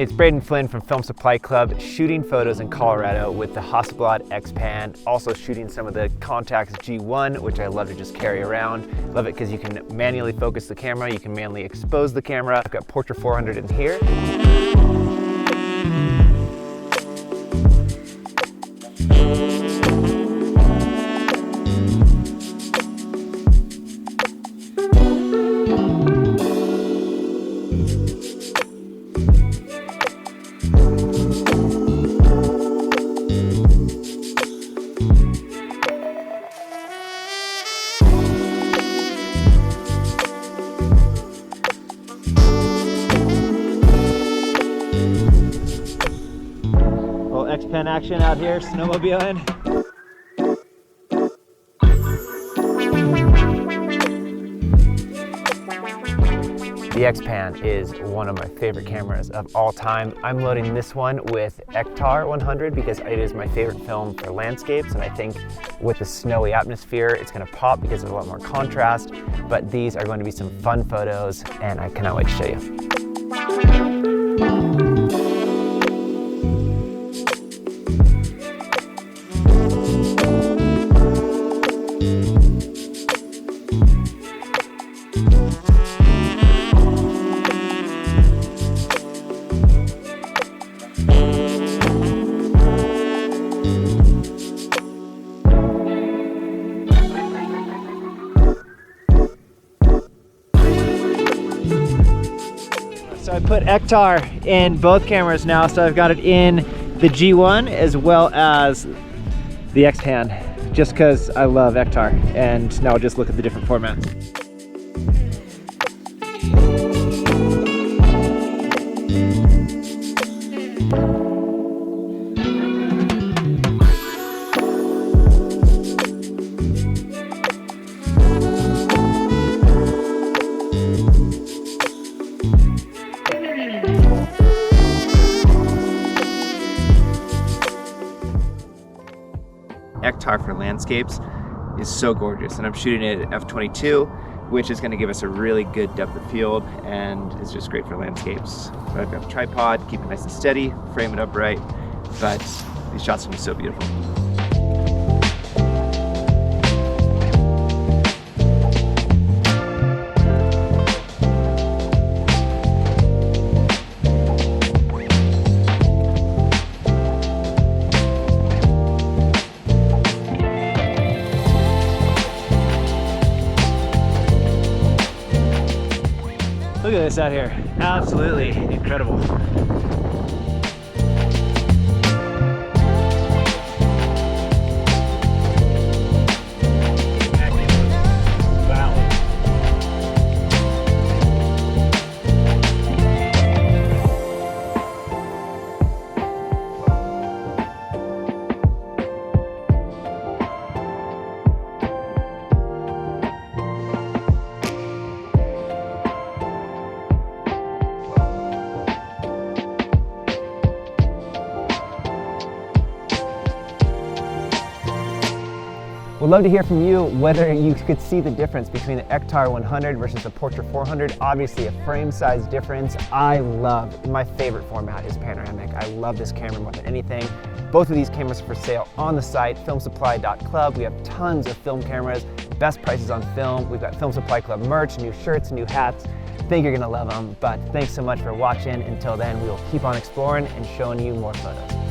It's Braden Flynn from Film Supply Club, shooting photos in Colorado with the Hasselblad XPan, also shooting some of the Contax G1, which I love to just carry around. Love it because you can manually focus the camera, you can manually expose the camera. I've got Portra 400 in here. X-Pen action out here, snowmobiling. The X-Pan is one of my favorite cameras of all time. I'm loading this one with Ektar 100 because it is my favorite film for landscapes, and I think with the snowy atmosphere it's going to pop because there's a lot more contrast, but these are going to be some fun photos and I cannot wait to show you. So I put Ektar in both cameras now, so I've got it in the G1 as well as the X-Pan, just because I love Ektar, and now I'll just look at the different formats. Ektar for landscapes is so gorgeous, and I'm shooting it at f/22, which is going to give us a really good depth of field, and it's just great for landscapes. So I've got the tripod, keep it nice and steady, frame it upright, but these shots are going to be so beautiful. Look at this out here, absolutely incredible. We'd love to hear from you whether you could see the difference between the Ektar 100 versus the Portra 400. Obviously a frame size difference. My favorite format is panoramic. I love this camera more than anything. Both of these cameras are for sale on the site, filmsupply.club. We have tons of film cameras, best prices on film. We've got Film Supply Club merch, new shirts, new hats. I think you're gonna love them, but thanks so much for watching. Until then, we will keep on exploring and showing you more photos.